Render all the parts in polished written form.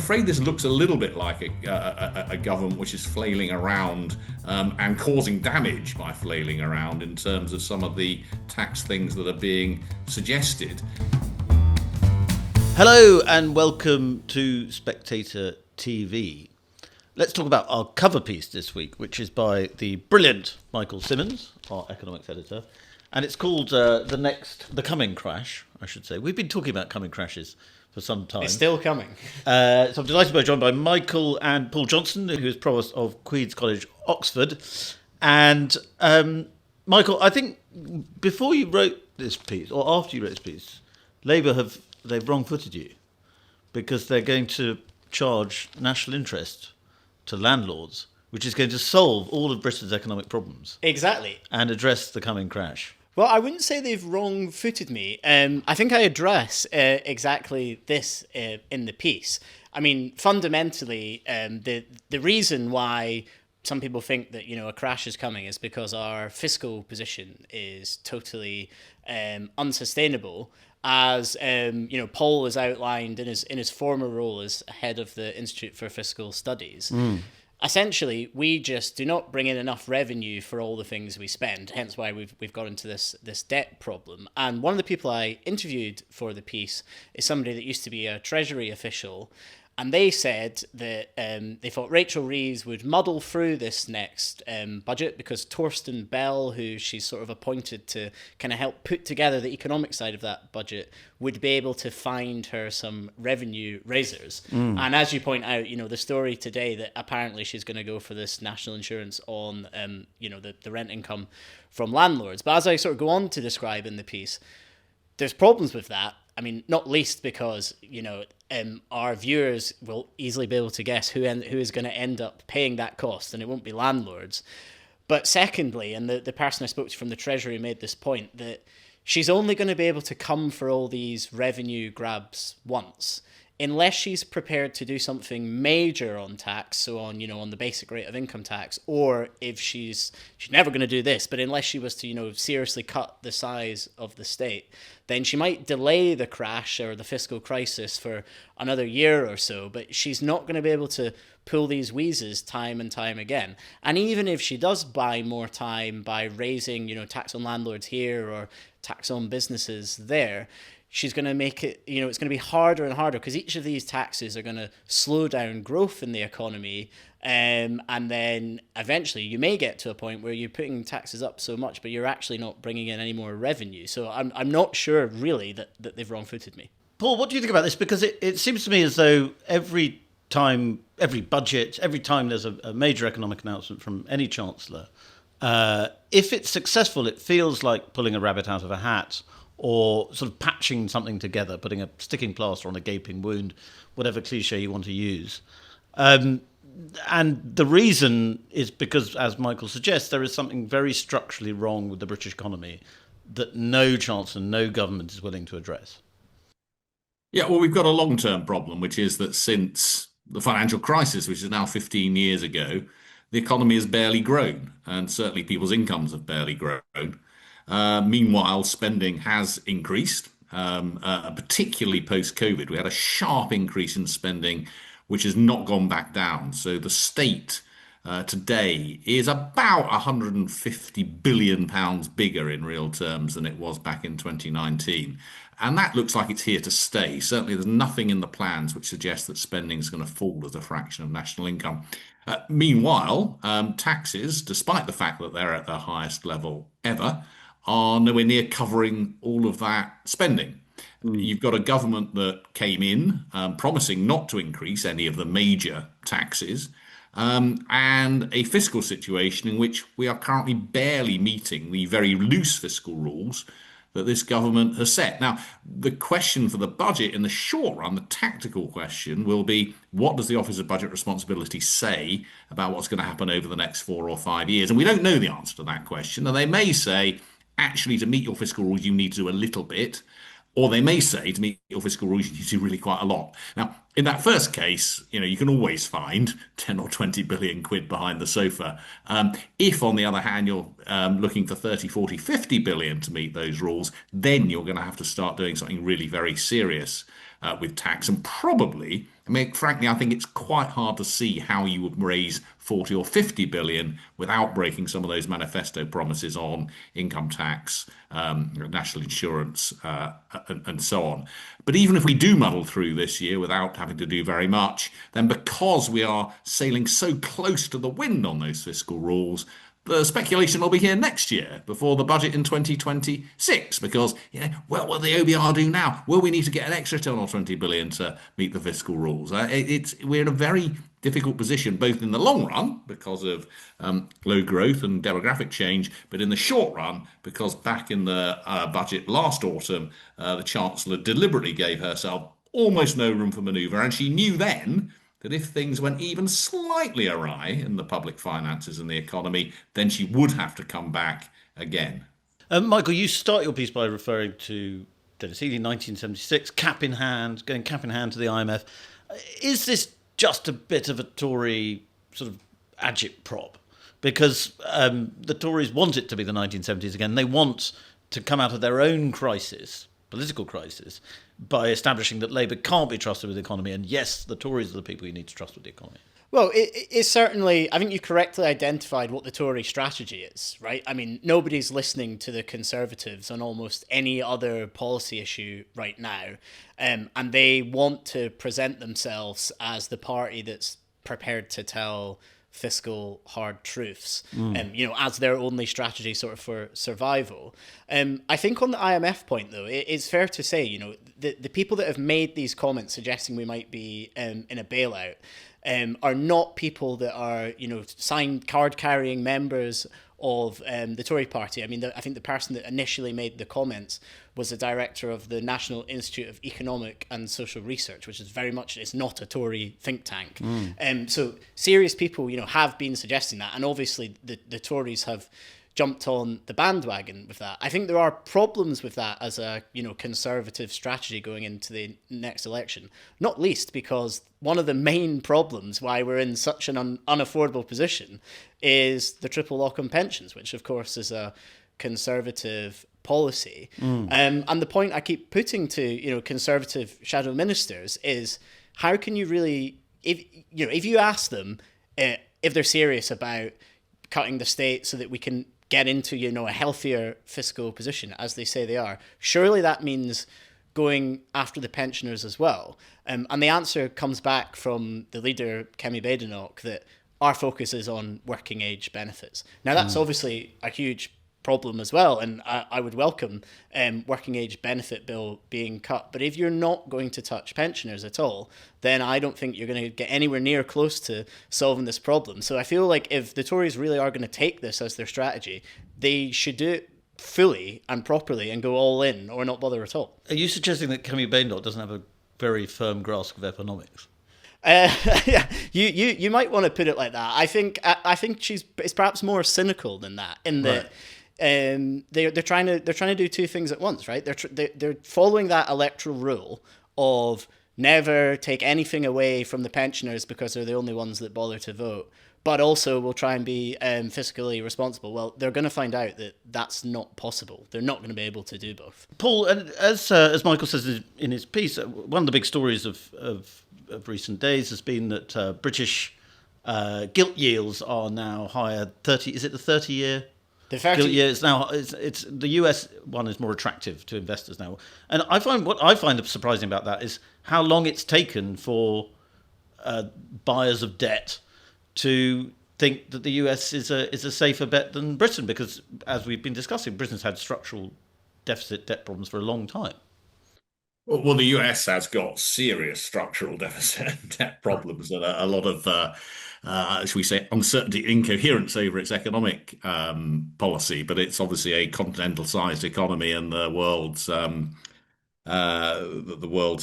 afraid this looks a little bit like a government which is flailing around and causing damage by flailing around in terms of some of the tax things that are being suggested. Hello and welcome to Spectator TV. Let's talk about our cover piece this week, which is by the brilliant Michael Simmons, our economics editor, and it's called The Coming Crash, I should say. We've been talking about coming crashes for some time. It's still coming. So I'm delighted to be joined by Michael and Paul Johnson, who is provost of Queen's College, Oxford. And Michael, I think before you wrote this piece, or after you wrote this piece, Labour they've wrong-footed you because they're going to charge national interest to landlords, which is going to solve all of Britain's economic problems. Exactly. And address the coming crash. Well, I wouldn't say they've wrong-footed me. I think I address exactly this in the piece. I mean, fundamentally, the reason why some people think that, a crash is coming is because our fiscal position is totally unsustainable. As Paul has outlined in his former role as head of the Institute for Fiscal Studies. Essentially, we just do not bring in enough revenue for all the things we spend. Hence why we've got into this debt problem. And one of the people I interviewed for the piece is somebody that used to be a Treasury official. And they said that they thought Rachel Reeves would muddle through this next budget because Torsten Bell, who she's sort of appointed to kind of help put together the economic side of that budget, would be able to find her some revenue raisers. And as you point out, the story today that apparently she's going to go for this national insurance on, the rent income from landlords. But as I sort of go on to describe in the piece, there's problems with that. I mean, not least because, our viewers will easily be able to guess who is going to end up paying that cost, and it won't be landlords. But secondly, and the person I spoke to from the Treasury made this point, that she's only going to be able to come for all these revenue grabs once, unless she's prepared to do something major on tax, so on the basic rate of income tax, or if she's never going to do this, but unless she was to, seriously cut the size of the state, then she might delay the crash or the fiscal crisis for another year or so, but she's not going to be able to pull these wheezes time and time again. And even if she does buy more time by raising, tax on landlords here or tax on businesses there, she's going to make it, it's going to be harder and harder because each of these taxes are going to slow down growth in the economy. And then eventually you may get to a point where you're putting taxes up so much, but you're actually not bringing in any more revenue. So I'm not sure really that they've wrong-footed me. Paul, what do you think about this? Because it seems to me as though every time there's a major economic announcement from any chancellor, if it's successful, it feels like pulling a rabbit out of a hat or sort of patching something together, putting a sticking plaster on a gaping wound, whatever cliche you want to use. And the reason is because, as Michael suggests, there is something very structurally wrong with the British economy that no chancellor, no government is willing to address. Yeah, well, we've got a long-term problem, which is that since the financial crisis, which is now 15 years ago, the economy has barely grown, and certainly people's incomes have barely grown. Meanwhile, spending has increased, particularly post-COVID. We had a sharp increase in spending, which has not gone back down. So the state today is about £150 billion bigger in real terms than it was back in 2019. And that looks like it's here to stay. Certainly there's nothing in the plans which suggests that spending is going to fall as a fraction of national income. Meanwhile, taxes, despite the fact that they're at their highest level ever, are nowhere near covering all of that spending. You've got a government that came in promising not to increase any of the major taxes, and a fiscal situation in which we are currently barely meeting the very loose fiscal rules that this government has set. Now, the question for the budget in the short run, the tactical question, will be what does the Office of Budget Responsibility say about what's going to happen over the next 4 or 5 years? And we don't know the answer to that question. And they may say, actually, to meet your fiscal rules, you need to do a little bit. Or they may say, to meet your fiscal rules, you need to do really quite a lot. Now, in that first case, you can always find 10 or 20 billion quid behind the sofa. If, on the other hand, you're looking for 30, 40, 50 billion to meet those rules, then you're going to have to start doing something really very serious with tax. And probably, I mean, frankly, I think it's quite hard to see how you would raise 40 or 50 billion without breaking some of those manifesto promises on income tax, national insurance, and so on. But even if we do muddle through this year without having to do very much, then because we are sailing so close to the wind on those fiscal rules, the speculation will be here next year before the budget in 2026 because, what will the OBR do now? Will we need to get an extra 10 or 20 billion to meet the fiscal rules? We're in a very difficult position, both in the long run because of low growth and demographic change, but in the short run because back in the budget last autumn, the Chancellor deliberately gave herself almost no room for manoeuvre, and she knew then that if things went even slightly awry in the public finances and the economy, then she would have to come back again. Michael, you start your piece by referring to Dennis Healy, 1976, going cap in hand to the IMF. Is this just a bit of a Tory sort of agitprop? Because the Tories want it to be the 1970s again. They want to come out of their own crisis, political crisis, by establishing that Labour can't be trusted with the economy. And yes, the Tories are the people you need to trust with the economy. Well, it's certainly, I think you correctly identified what the Tory strategy is, right? I mean, nobody's listening to the Conservatives on almost any other policy issue right now. And they want to present themselves as the party that's prepared to tell fiscal hard truths, as their only strategy sort of for survival. I think on the IMF point, though, it's fair to say, the people that have made these comments suggesting we might be in a bailout are not people that are, signed card-carrying members of the Tory party. I mean, I think the person that initially made the comments was the director of the National Institute of Economic and Social Research, which is very much, it's not a Tory think tank. So serious people, have been suggesting that. And obviously the Tories have jumped on the bandwagon with that. I think there are problems with that as a conservative strategy going into the next election, not least because one of the main problems why we're in such an unaffordable position is the triple lock on pensions, which of course is a conservative policy. And the point I keep putting to conservative shadow ministers is how can you really, if you ask them if they're serious about cutting the state so that we can get into a healthier fiscal position, as they say they are, surely that means going after the pensioners as well. And the answer comes back from the leader, Kemi Badenoch, that our focus is on working age benefits. Now, that's obviously a huge problem as well, and I would welcome working age benefit bill being cut. But if you're not going to touch pensioners at all, then I don't think you're going to get anywhere near close to solving this problem. So I feel like if the Tories really are going to take this as their strategy, they should do it fully and properly and go all in or not bother at all. Are you suggesting that Kemi Badenoch doesn't have a very firm grasp of economics? Yeah, you might want to put it like that. I think it's perhaps more cynical than that in that. Right. They're trying to do two things at once, right? They're following that electoral rule of never take anything away from the pensioners because they're the only ones that bother to vote, but also will try and be fiscally responsible. Well, they're going to find out that that's not possible. They're not going to be able to do both. Paul, and as Michael says in his piece, one of the big stories of recent days has been that British gilt yields are now higher. 30, is it the 30-year? Gilt years now, it's the US one is more attractive to investors now, and what I find surprising about that is how long it's taken for buyers of debt to think that the US is a safer bet than Britain, because as we've been discussing, Britain's had structural deficit debt problems for a long time. Well, the US has got serious structural deficit debt problems and a lot of, shall we say, uncertainty, incoherence over its economic policy. But it's obviously a continental-sized economy and the world's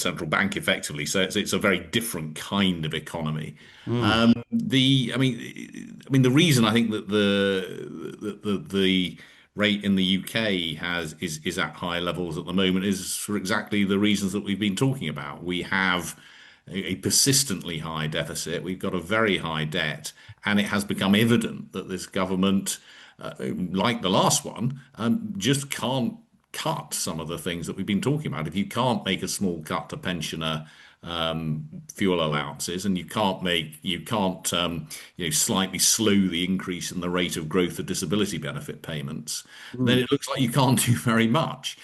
central bank, effectively. So it's a very different kind of economy. I mean, the reason I think that the rate in the UK is at high levels at the moment is for exactly the reasons that we've been talking about. We have a persistently high deficit. We've got a very high debt, and it has become evident that this government, like the last one, just can't cut some of the things that we've been talking about. If you can't make a small cut to pensioner fuel allowances, and you can't slightly slow the increase in the rate of growth of disability benefit payments, then it looks like you can't do very much.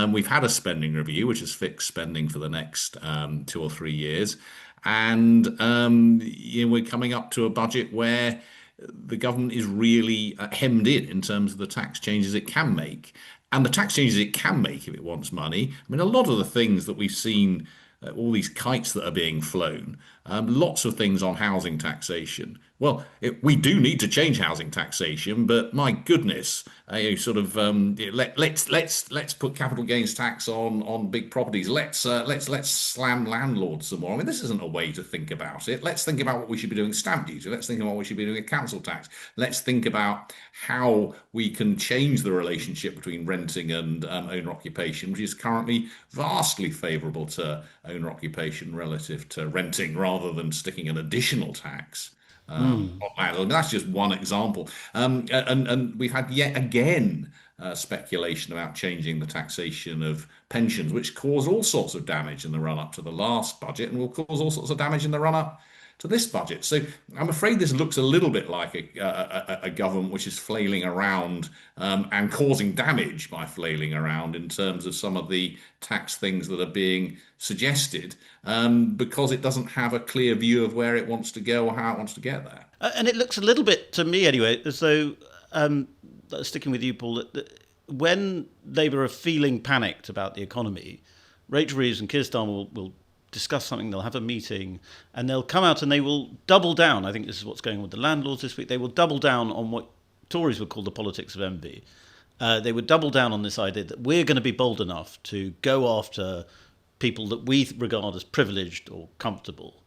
We've had a spending review, which has fixed spending for the next 2 or 3 years, and we're coming up to a budget where the government is really hemmed in terms of the tax changes it can make. And the tax changes it can make if it wants money. I mean, a lot of the things that we've seen, all these kites that are being flown, lots of things on housing taxation. Well, we do need to change housing taxation, but my goodness, let's put capital gains tax on big properties. Let's slam landlords some more. I mean, this isn't a way to think about it. Let's think about what we should be doing with stamp duty. Let's think about what we should be doing with council tax. Let's think about how we can change the relationship between renting and owner occupation, which is currently vastly favourable to owner occupation relative to renting, rather than sticking an additional tax on landlords. I mean, that's just one example. And we've had yet again speculation about changing the taxation of pensions, which caused all sorts of damage in the run up to the last budget and will cause all sorts of damage in the run up to this budget. So I'm afraid this looks a little bit like a government which is flailing around and causing damage by flailing around in terms of some of the tax things that are being suggested, because it doesn't have a clear view of where it wants to go or how it wants to get there. And it looks a little bit, to me anyway, as though, sticking with you, Paul, that when Labour are feeling panicked about the economy, Rachel Reeves and Keir Starmer will discuss something, they'll have a meeting, and they'll come out and they will double down. I think this is what's going on with the landlords this week. They will double down on what Tories would call the politics of envy. They would double down on this idea that we're going to be bold enough to go after people that we regard as privileged or comfortable.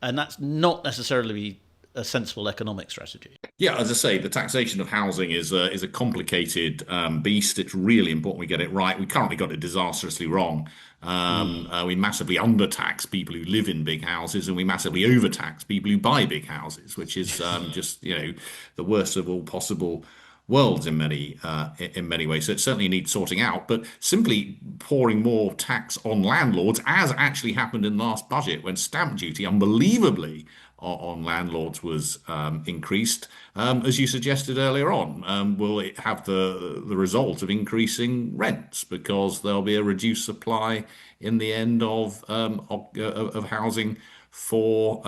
And that's not necessarily a sensible economic strategy. Yeah, as I say, the taxation of housing is a complicated beast. It's really important we get it right. We currently got it disastrously wrong. We massively undertax people who live in big houses, and we massively overtax people who buy big houses, which is just the worst of all possible worlds in many ways. So it certainly needs sorting out. But simply pouring more tax on landlords, as actually happened in the last budget, when stamp duty, unbelievably, on landlords was increased, as you suggested earlier on, will it have the result of increasing rents, because there'll be a reduced supply in the end of housing for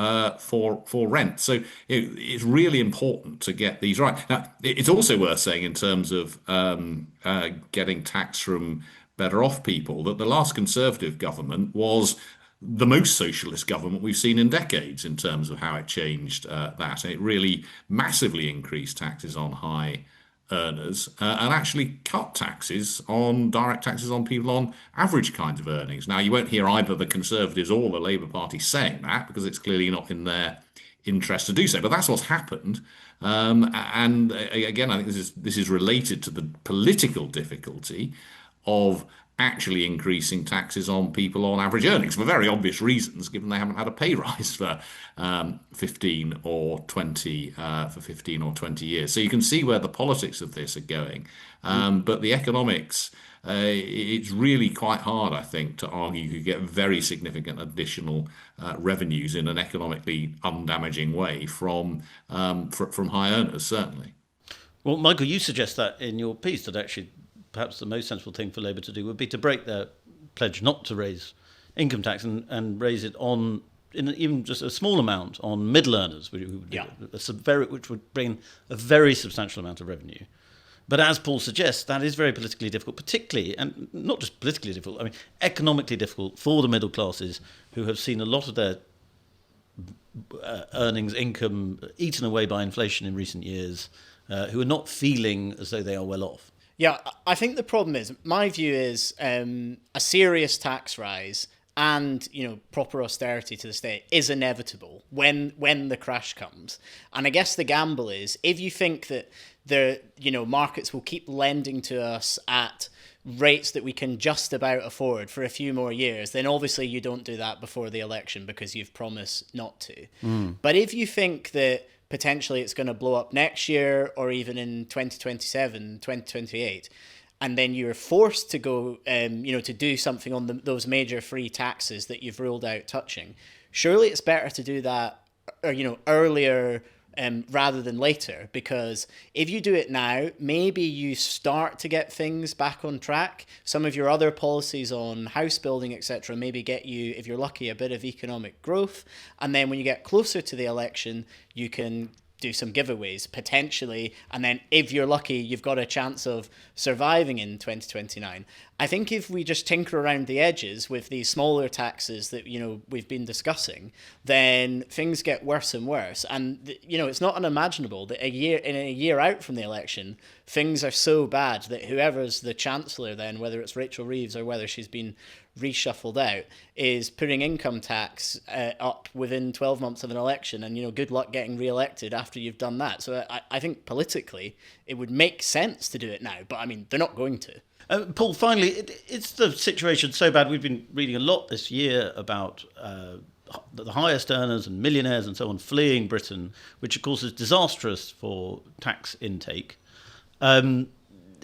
rent. So it's really important to get these right. Now, it's also worth saying, in terms of getting tax from better off people, that the last Conservative government was the most socialist government we've seen in decades in terms of how it changed that. It really massively increased taxes on high earners and actually cut direct taxes on people on average kinds of earnings. Now, you won't hear either the Conservatives or the Labour Party saying that, because it's clearly not in their interest to do so. But that's what's happened. And again, I think this is related to the political difficulty of actually increasing taxes on people on average earnings, for very obvious reasons, given they haven't had a pay rise for 15 or 20 years. So you can see where the politics of this are going. But the economics, it's really quite hard, I think, to argue you could get very significant additional revenues in an economically undamaging way from high earners, certainly. Well, Michael, you suggest that in your piece, that actually perhaps the most sensible thing for Labour to do would be to break their pledge not to raise income tax and raise it on, in even just a small amount, on middle earners, which would bring a very substantial amount of revenue. But as Paul suggests, that is very politically difficult, particularly, and not just politically difficult, I mean, economically difficult for the middle classes, who have seen a lot of their earnings, income eaten away by inflation in recent years, who are not feeling as though they are well off. Yeah, I think the problem is, my view is a serious tax rise and proper austerity to the state is inevitable when the crash comes. And I guess the gamble is, if you think that the markets will keep lending to us at rates that we can just about afford for a few more years, then obviously you don't do that before the election, because you've promised not to. But if you think that potentially it's going to blow up next year, or even in 2027, 2028, and then you're forced to go, to do something on those major free taxes that you've ruled out touching, surely it's better to do that, or, earlier rather than later, because if you do it now, maybe you start to get things back on track. Some of your other policies on house building, etc., maybe get you, if you're lucky, a bit of economic growth. And then when you get closer to the election, you can do some giveaways potentially, and then if you're lucky, you've got a chance of surviving in 2029. I think if we just tinker around the edges with these smaller taxes that we've been discussing, then things get worse and worse. And it's not unimaginable that a year out from the election, things are so bad that whoever's the chancellor then, whether it's Rachel Reeves or whether she's been reshuffled out, is putting income tax up within 12 months of an election, and good luck getting re-elected after you've done that. So I think politically it would make sense to do it now, but I mean they're not going to. Paul, finally, it's the situation so bad. We've been reading a lot this year about the highest earners and millionaires and so on fleeing Britain, which of course is disastrous for tax intake.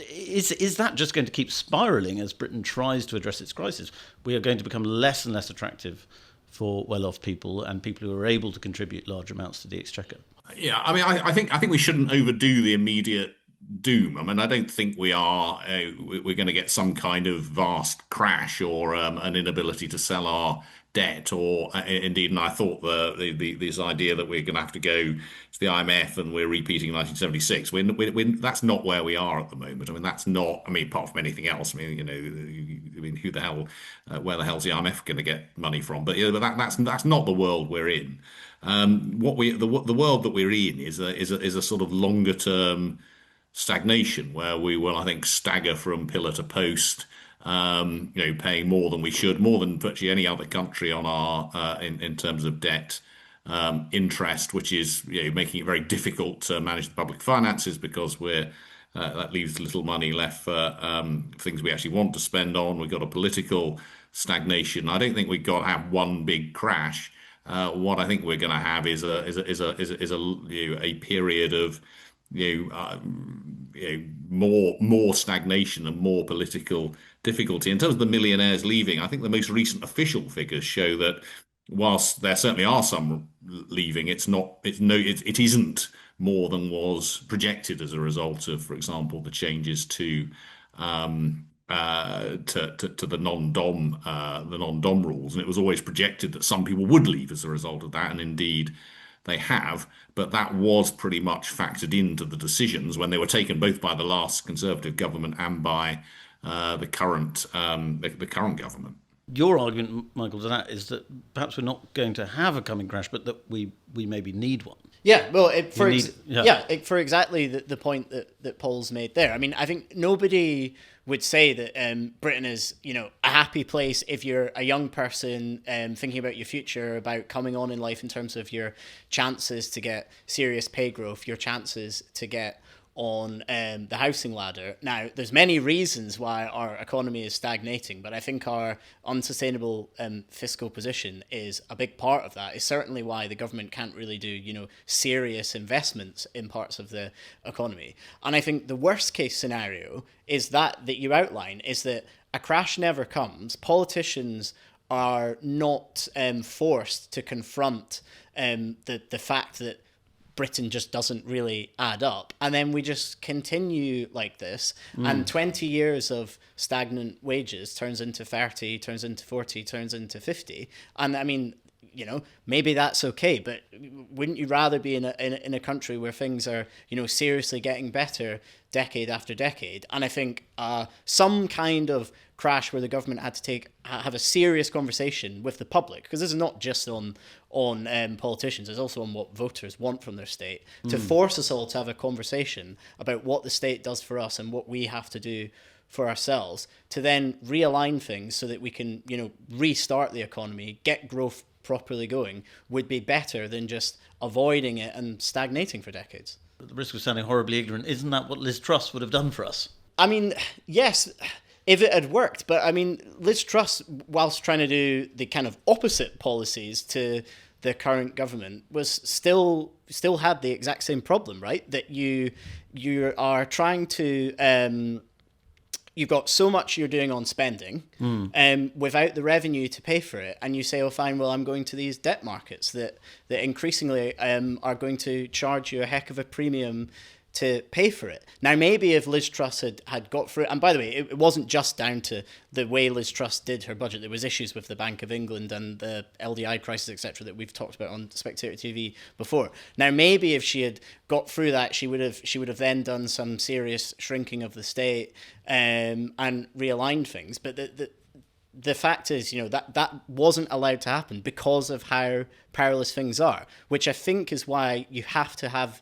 Is that just going to keep spiralling as Britain tries to address its crisis? We are going to become less and less attractive for well-off people and people who are able to contribute large amounts to the exchequer. Yeah, I mean, I think we shouldn't overdo the immediate doom. I mean, I don't think we're going to get some kind of vast crash or an inability to sell our debt, or indeed, and I thought this idea that we're going to have to go to the IMF and we're repeating 1976. That's not where we are at the moment. I mean, that's not. I mean, apart from anything else. I mean, who the hell, where the hell's the IMF going to get money from? But that's not the world we're in. The world that we're in is a sort of longer term stagnation where we will, I think, stagger from pillar to post, paying more than we should, more than virtually any other country on our in terms of debt interest, which is making it very difficult to manage the public finances because that leaves little money left for things we actually want to spend on. We've got a political stagnation. I don't think we've got to have one big crash. What I think we're going to have is a period of more stagnation and more political difficulty. In terms of the millionaires leaving, I think the most recent official figures show that whilst there certainly are some leaving, it isn't more than was projected as a result of, for example, the changes to the non-dom rules, and it was always projected that some people would leave as a result of that, and indeed they have, but that was pretty much factored into the decisions when they were taken both by the last Conservative government and by the current government. Your argument, Michael, to that is that perhaps we're not going to have a coming crash, but that we maybe need one. Yeah, well, for exactly the point that Paul's made there. I mean, I think nobody would say that Britain is, a happy place if you're a young person thinking about your future, about coming on in life in terms of your chances to get serious pay growth, your chances to get on the housing ladder. Now, there's many reasons why our economy is stagnating, but I think our unsustainable fiscal position is a big part of that. It's certainly why the government can't really do, serious investments in parts of the economy. And I think the worst case scenario is that you outline, is that a crash never comes. Politicians are not forced to confront the fact that Britain just doesn't really add up. And then we just continue like this. And 20 years of stagnant wages turns into 30, turns into 40, turns into 50. And I mean, maybe that's okay, but wouldn't you rather be in a country where things are, seriously getting better decade after decade? And I think some kind of crash where the government had to have a serious conversation with the public, because this is not just on politicians, it's also on what voters want from their state, to force us all to have a conversation about what the state does for us and what we have to do for ourselves, to then realign things so that we can, restart the economy, get growth properly going, would be better than just avoiding it and stagnating for decades. At the risk of sounding horribly ignorant, isn't that what Liz Truss would have done for us? I mean, yes, if it had worked. But I mean, Liz Truss, whilst trying to do the kind of opposite policies to the current government, was still had the exact same problem, right? That you are trying to you've got so much you're doing on spending without the revenue to pay for it, and you say, oh fine, well I'm going to these debt markets that increasingly are going to charge you a heck of a premium to pay for it. Now maybe if Liz Truss had got through it, and by the way, it wasn't just down to the way Liz Truss did her budget. There was issues with the Bank of England and the LDI crisis, etc., that we've talked about on Spectator TV before. Now maybe if she had got through that, she would have then done some serious shrinking of the state and realigned things. But the fact is, that wasn't allowed to happen because of how perilous things are, which I think is why you have to have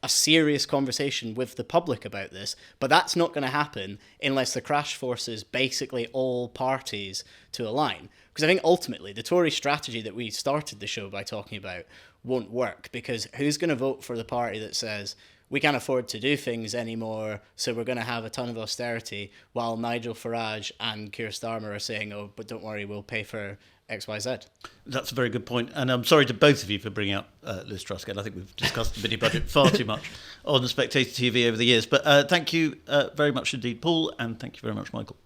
a serious conversation with the public about this. But that's not going to happen unless the crash forces basically all parties to align. Because I think ultimately the Tory strategy that we started the show by talking about won't work, because who's going to vote for the party that says we can't afford to do things anymore, so we're going to have a ton of austerity, while Nigel Farage and Keir Starmer are saying, oh, but don't worry, we'll pay for XYZ. That's a very good point. And I'm sorry to both of you for bringing up Liz Truss again. I think we've discussed the mini budget far too much on Spectator TV over the years. But thank you very much indeed, Paul, and thank you very much, Michael.